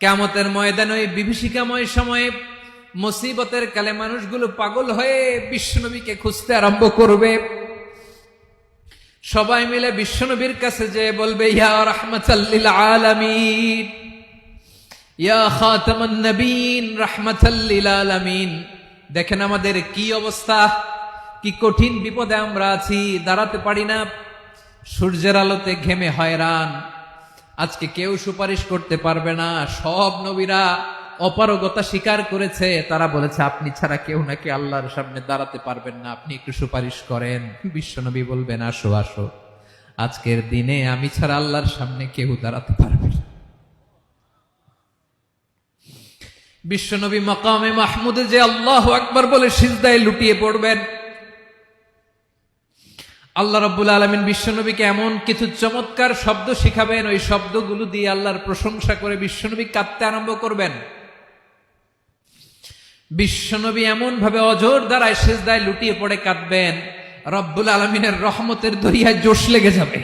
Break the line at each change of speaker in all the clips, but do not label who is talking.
কিয়ামতের ময়দানে ওই বিভীষিকাময় সময়ে মুসিবতের কালে মানুষগুলো পাগল হয়ে বিশ্বনবীকে খুঁজতে আরম্ভ করবে। সবাই মিলে বিশ্বনবীর কাছে যে বলবে, ইয়া রাহমাতাল লিল আলামিন, ইয়া খাতামান নবীন, রাহমাতাল লিল আলামিন। দেখেন আমাদের কি অবস্থা, কি কঠিন বিপদে আমরা আছি, দাঁড়াতে পারি না, সূর্যের আলোতে ঘেমে হয়রান। আজকে কেউ সুপারিশ করতে পারবে না। সব নবীরা অপারগতা স্বীকার করেছে, তারা বলেছে আপনি ছাড়া কেউ নাকি আল্লাহর সামনে দাঁড়াতে পারবেন না, আপনি একটু সুপারিশ করেন। বিশ্বনবী বলবেন, আসো আসো, আজকের দিনে আমি ছাড়া আল্লাহর সামনে কেউ দাঁড়াতে পারবে না। বিশ্বনবী মাকামে মাহমুদে যে আল্লাহু আকবার বলে সিজদায় লুটিয়ে পড়বেন। আল্লাহ রাব্বুল আলামিন বিশ্বনবীকে এমন কিছু চমৎকার শব্দ শিখাবেন, ওই শব্দগুলো দিয়ে আল্লাহর প্রশংসা করে বিশ্বনবী কাঁদতে আরম্ভ করবেন। বিশ্বনবী এমন ভাবে অজর দ্বারায় সিজদায় লুটিয়ে পড়ে কাঁদবেন, রব্বুল আলামিনের রহমতের দরিয়ায় জোশ লেগে যাবে।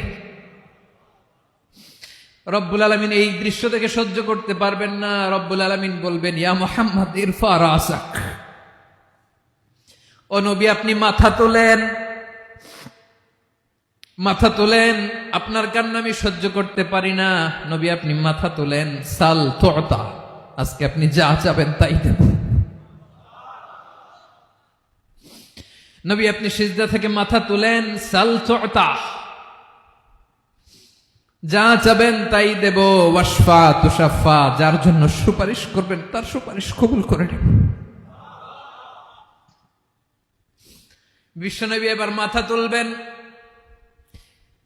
রব্বুল আলামিন এই দৃশ্য থেকে সহ্য করতে পারবেন না। রব্বুল আলামিন বলবেন, ইয়া মুহাম্মদ ইরফা রাসাক, ও নবী আপনি মাথা তোলেন, মাথা তোলেন, আপনার কান্না আমি সহ্য করতে পারি না। নবী আপনি মাথা তোলেন, সাল তুতা, আজকে আপনি যা চাবেন তাই দেব। নবী আপনি সিজদা থেকে মাথা তুলেন, সাল তুতা, যা চাবেন তাই দেব। ওয়াশফা তুশাফা, যার জন্য সুপারিশ করবেন তার সুপারিশ কবুল করে নেব। বিশ্বনবী এবার মাথা তুলবেন।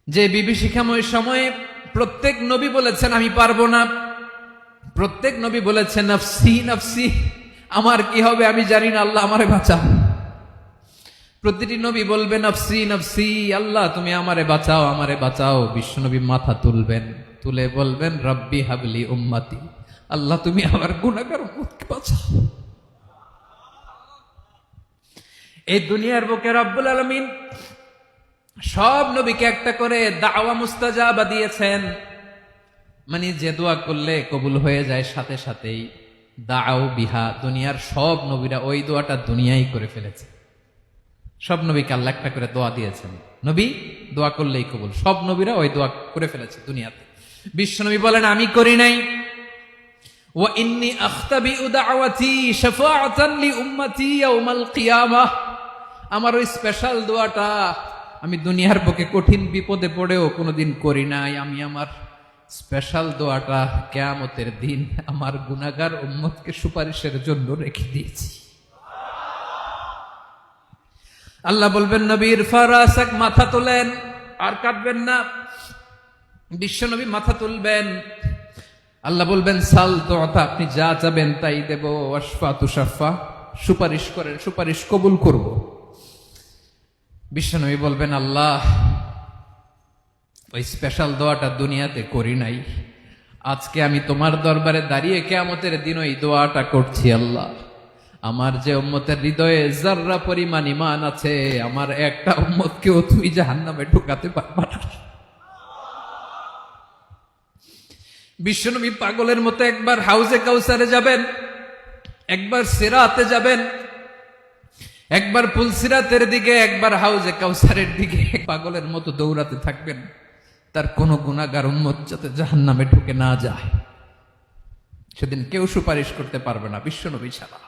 যে বিভীষিকাময় সময়ে প্রত্যেক নবী বলেছেন আমি পারবো না, প্রত্যেক নবী বলেছেন নফসি নফসি, আমার কি হবে আমি জানি না, আল্লাহ আমারে বাঁচাও। প্রতিটি নবী বলবেন নফসি নফসি, আল্লাহ তুমি আমারে বাঁচাও, আমারে বাঁচাও। বিশ্বনবী মাথা তুলবেন, তুলে বলবেন রব্বি হাবলি উম্মতি, আল্লাহ তুমি আমার গুনাহগার উম্মতকে বাঁচাও। এই দুনিয়ার বুকে রব্বুল আলামিন সব নবীকে একটা করে দাওয়া মুস্তাজাবা দিয়েছেন, মানে যে দোয়া করলে কবুল হয়ে যায় সাথে সাথেই। দাও বিহা, দুনিয়ার সব নবীরা ওই দোয়াটা দুনিয়ায় করে ফেলেছে। সব নবীকে আল্লাহ একটা করে দোয়া দিয়েছেন, নবী দোয়া করলেই কবুল। সব নবীরা ওই দোয়া করে ফেলেছে দুনিয়াতে। বিশ্বনবী বলেন আমি করি নাই। ওয়া ইন্নী আখতাবিউ দাওয়াতি শাফাআতান লি উম্মতি ইয়াউমাল কিয়ামাহ, আমার ওই স্পেশাল দোয়াটা আমি দুনিয়ার বুকে কঠিন বিপদে পড়েও কোনোদিন করি নাই। আমি আমার স্পেশাল দোয়াটা কিয়ামতের দিন আমার গুনাহগার উম্মতকে সুপারিশের জন্য রেখে দিয়েছি। আল্লাহ বলবেন নবী ইরফা রাসাক, মাথা তোলেন, আর কাঁদবেন না। বিশ্বনবী মাথা তুলবেন, আল্লাহ বলবেন সাল তুতা, আপনি যা চাবেন তাই দেব। ওয়াশফা তুশাফা, সুপারিশ করেন, সুপারিশ কবুল করব। বিশ্বনবী বলবেন আল্লাহ ওই স্পেশাল দোয়াটা দুনিয়াতে করি নাই, আজকে আমি তোমার দরবারে দাঁড়িয়ে কিয়ামতের দিন ওই দোয়াটা করছি। আল্লাহ আমার যে উম্মতের হৃদয়ে যাররা পরিমাণ ঈমান আছে, আমার একটা উম্মতকেও তুই জাহান্নামে ঢুকাতে পারবা না। বিশ্বনবী পাগলের মতো একবার হাউজে কাউসারে যাবেন, একবার সিরাতে যাবেন, একবার পুলসিরাতের দিকে, একবার হাউজে কাউসারের দিকে, পাগলের মতো দৌড়াতে থাকবেন, তার কোনো গুনাহগার উম্মত যাতে জাহান্নামে ঢুকে না যায়। সেদিন কেউ সুপারিশ করতে পারবে না বিশ্বনবী ছাড়া।